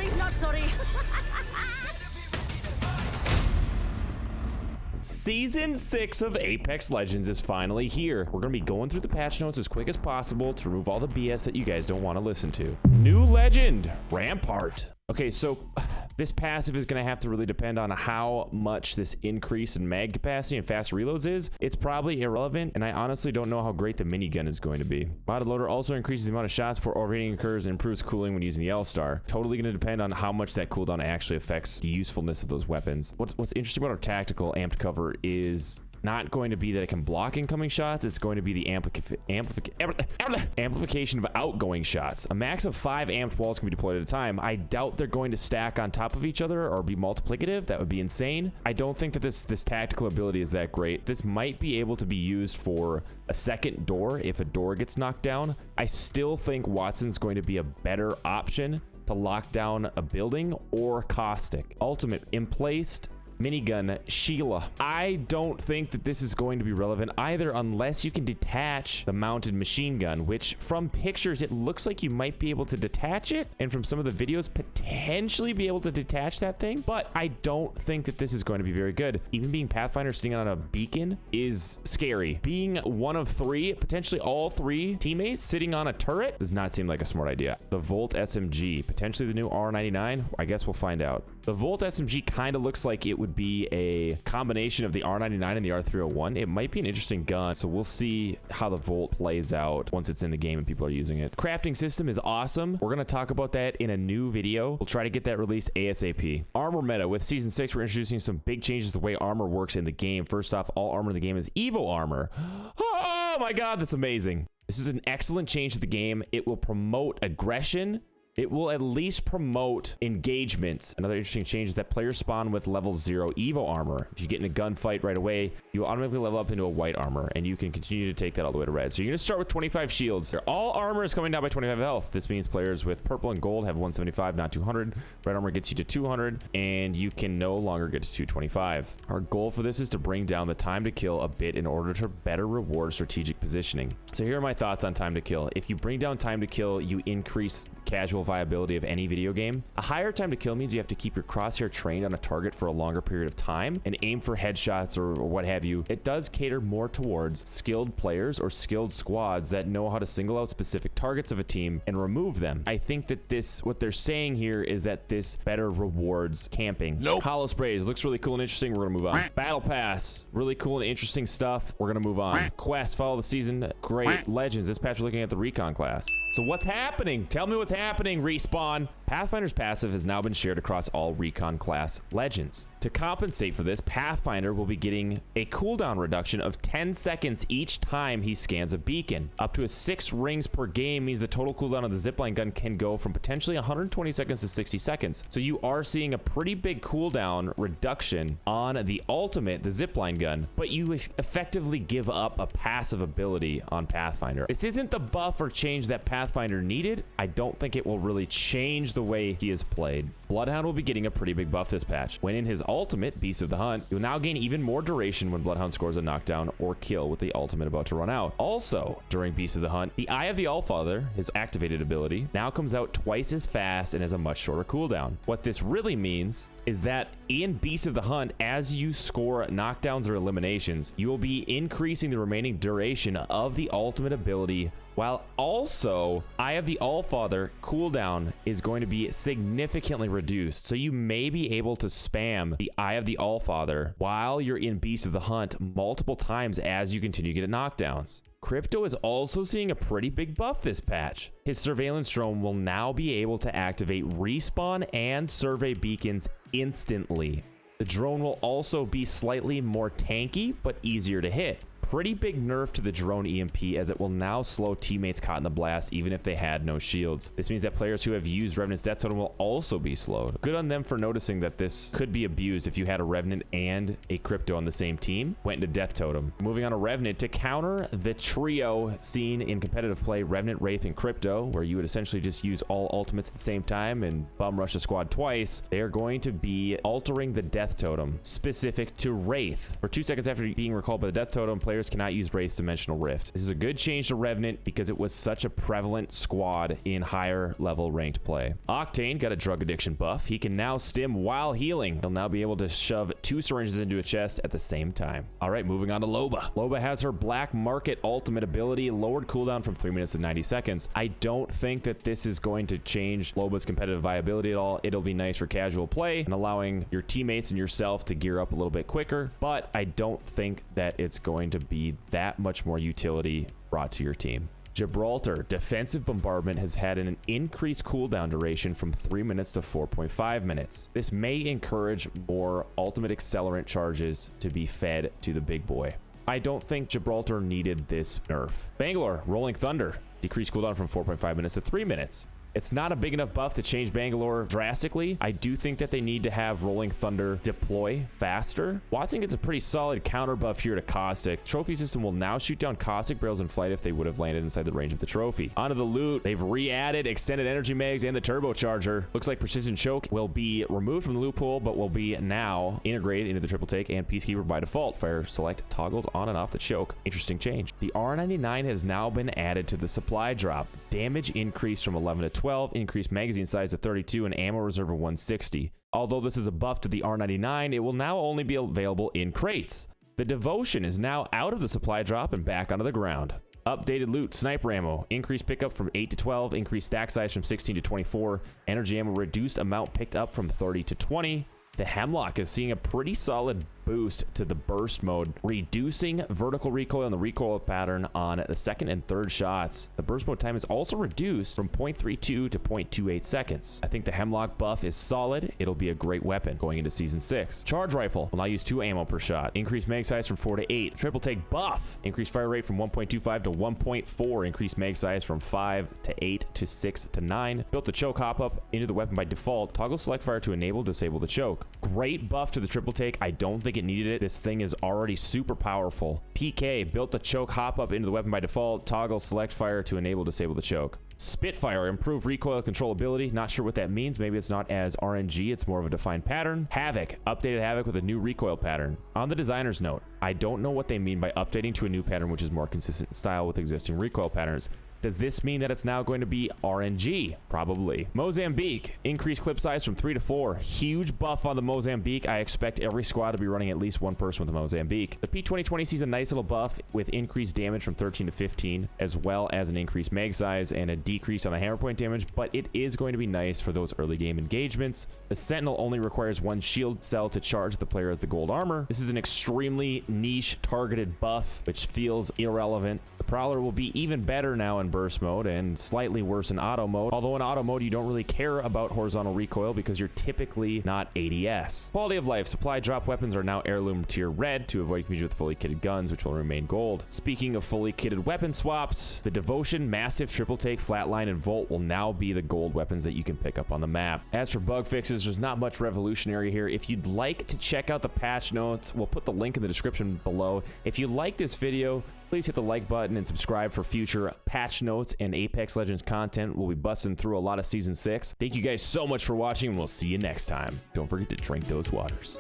sorry, not sorry. Season 6 of Apex Legends is finally here. We're going to be going through the patch notes as quick as possible to remove all the BS that you guys don't want to listen to. New legend, Rampart. Okay, so this passive is going to have to really depend on how much this increase in mag capacity and fast reloads is. It's probably irrelevant, and I honestly don't know how great the minigun is going to be. Modded loader also increases the amount of shots before overheating occurs and improves cooling when using the L-Star. Totally going to depend on how much that cooldown actually affects the usefulness of those weapons. What's interesting about our tactical amped cover is not going to be that it can block incoming shots. It's going to be the amplification of outgoing shots. A max of 5 amped walls can be deployed at a time. I doubt they're going to stack on top of each other or be multiplicative. That would be insane. I don't think that this tactical ability is that great. This might be able to be used for a second door if a door gets knocked down. I still think Watson's going to be a better option to lock down a building or caustic. Ultimate, emplaced minigun, Sheila. I don't think that this is going to be relevant either unless you can detach the mounted machine gun, which from pictures, it looks like you might be able to detach it. And from some of the videos, potentially be able to detach that thing. But I don't think that this is going to be very good. Even being Pathfinder sitting on a beacon is scary. Being one of 3, potentially all 3 teammates sitting on a turret does not seem like a smart idea. The Volt SMG, potentially the new R99. I guess we'll find out. The Volt SMG kind of looks like it would be a combination of the R99 and the R301. It might be an interesting gun, so we'll see how the Volt plays out once it's in the game and people are using it. Crafting system is awesome. We're going to talk about that in a new video. We'll try to get that released ASAP. Armor meta. With Season 6, we're introducing some big changes to the way armor works in the game. First off, all armor in the game is Evo armor. Oh my god, that's amazing. This is an excellent change to the game. It will promote aggression. It will at least promote engagements. Another interesting change is that players spawn with level 0 Evo armor. If you get in a gunfight right away, you automatically level up into a white armor, and you can continue to take that all the way to red. So you're going to start with 25 shields. All armor is coming down by 25 health. This means players with purple and gold have 175, not 200. Red armor gets you to 200, and you can no longer get to 225. Our goal for this is to bring down the time to kill a bit in order to better reward strategic positioning. So here are my thoughts on time to kill. If you bring down time to kill, you increase casual viability of any video game. A higher time to kill means you have to keep your crosshair trained on a target for a longer period of time and aim for headshots or what have you. It does cater more towards skilled players or skilled squads that know how to single out specific targets of a team and remove them. I think that what they're saying here is that this better rewards camping. Nope. Hollow sprays looks really cool and interesting. We're gonna move on. Battle pass, really cool and interesting stuff. We're gonna move on. Quest, follow the season. Great. Legends, this patch we're looking at the recon class. So what's happening? Tell me what's happening, Respawn. Pathfinder's passive has now been shared across all recon class legends. To compensate for this, Pathfinder will be getting a cooldown reduction of 10 seconds each time he scans a beacon. Up to 6 rings per game means the total cooldown of the zipline gun can go from potentially 120 seconds to 60 seconds. So you are seeing a pretty big cooldown reduction on the ultimate, the zipline gun, but you effectively give up a passive ability on Pathfinder. This isn't the buff or change that Pathfinder needed. I don't think it will really change the way he is played. Bloodhound will be getting a pretty big buff this patch. When in his ultimate, Beast of the Hunt, you'll now gain even more duration when Bloodhound scores a knockdown or kill with the ultimate about to run out. Also, during Beast of the Hunt, the Eye of the Allfather, his activated ability, now comes out twice as fast and has a much shorter cooldown. What this really means is that in Beast of the Hunt, as you score knockdowns or eliminations, you will be increasing the remaining duration of the ultimate ability, while also Eye of the Allfather cooldown is going to be significantly reduced. So you may be able to spam the Eye of the Allfather while you're in Beast of the Hunt multiple times as you continue to get knockdowns. Crypto is also seeing a pretty big buff this patch. His surveillance drone will now be able to activate respawn and survey beacons instantly. The drone will also be slightly more tanky, but easier to hit. Pretty big nerf to the drone EMP, as it will now slow teammates caught in the blast even if they had no shields. This means that players who have used Revenant's Death Totem will also be slowed. Good on them for noticing that this could be abused if you had a Revenant and a Crypto on the same team. Went into Death Totem. Moving on to Revenant to counter the trio seen in competitive play, Revenant, Wraith, and Crypto, where you would essentially just use all ultimates at the same time and bum rush a squad twice. They are going to be altering the Death Totem specific to Wraith. For 2 seconds after being recalled by the Death Totem, players players cannot use Wraith's Dimensional Rift. This is a good change to Revenant because it was such a prevalent squad in higher level ranked play. Octane got a drug addiction buff. He can now stim while healing. He'll now be able to shove 2 syringes into a chest at the same time. All right, moving on to Loba. Loba has her Black Market ultimate ability, lowered cooldown from 3 minutes to 90 seconds. I don't think that this is going to change Loba's competitive viability at all. It'll be nice for casual play and allowing your teammates and yourself to gear up a little bit quicker, but I don't think that it's going to be that much more utility brought to your team. Gibraltar defensive bombardment has had an increased cooldown duration from 3 minutes to 4.5 minutes. This may encourage more ultimate accelerant charges to be fed to the big boy. I don't think Gibraltar needed this nerf. Bangalore Rolling Thunder decreased cooldown from 4.5 minutes to 3 minutes. It's not a big enough buff to change Bangalore drastically. I do think that they need to have Rolling Thunder deploy faster. Watson gets a pretty solid counter buff here to Caustic. Trophy system will now shoot down Caustic barrels in flight if they would have landed inside the range of the trophy. Onto the loot. They've re-added extended energy mags and the turbocharger. Looks like Precision Choke will be removed from the loot pool, but will be now integrated into the triple take and Peacekeeper by default. Fire select toggles on and off the choke. Interesting change. The R99 has now been added to the supply drop. Damage increased from 11 to 12, increased magazine size to 32, and ammo reserve of 160. Although this is a buff to the R99, it will now only be available in crates. The Devotion is now out of the supply drop and back onto the ground. Updated loot, sniper ammo, increased pickup from 8 to 12, increased stack size from 16 to 24, energy ammo reduced amount picked up from 30 to 20. The Hemlock is seeing a pretty solid boost to the burst mode, reducing vertical recoil and the recoil pattern on the second and third shots. The burst mode time is also reduced from 0.32 to 0.28 seconds. I think the Hemlock buff is solid. It'll be a great weapon going into Season 6. Charge Rifle will now use 2 ammo per shot. Increased mag size from 4 to 8. Triple Take buff. Increased fire rate from 1.25 to 1.4. Increased mag size from 5 to 8 to 6 to 9. Built the choke hop up into the weapon by default. Toggle select fire to enable, disable the choke. Great buff to the Triple Take. I don't think it needed it. This thing is already super powerful. PK built the choke hop up into the weapon by default. Toggle select fire to enable, disable the choke. Spitfire improved recoil controllability. Not sure what that means. Maybe it's not as RNG. It's more of a defined pattern. Havoc updated Havoc with a new recoil pattern. On the designer's note, I don't know what they mean by updating to a new pattern which is more consistent in style with existing recoil patterns. Does this mean that it's now going to be RNG? Probably. Mozambique. Increased clip size from 3 to 4. Huge buff on the Mozambique. I expect every squad to be running at least one person with a Mozambique. The P2020 sees a nice little buff with increased damage from 13 to 15, as well as an increased mag size and a decrease on the hammer point damage, but it is going to be nice for those early game engagements. The Sentinel only requires 1 shield cell to charge the player as the gold armor. This is an extremely niche targeted buff, which feels irrelevant. The Prowler will be even better now in burst mode and slightly worse in auto mode, although in auto mode you don't really care about horizontal recoil because you're typically not ADS. Quality of life. Supply drop weapons are now heirloom tier red to avoid confusion with fully kitted guns, which will remain gold. Speaking of fully kitted weapon swaps, the Devotion, Mastiff, Triple Take, Flatline, and Volt will now be the gold weapons that you can pick up on the map. As for bug fixes, there's not much revolutionary here. If you'd like to check out the patch notes, we'll put the link in the description below. If you like this video, please hit the like button and subscribe for future patch notes and Apex Legends content. We'll be busting through a lot of Season 6. Thank you guys so much for watching, and we'll see you next time. Don't forget to drink those waters.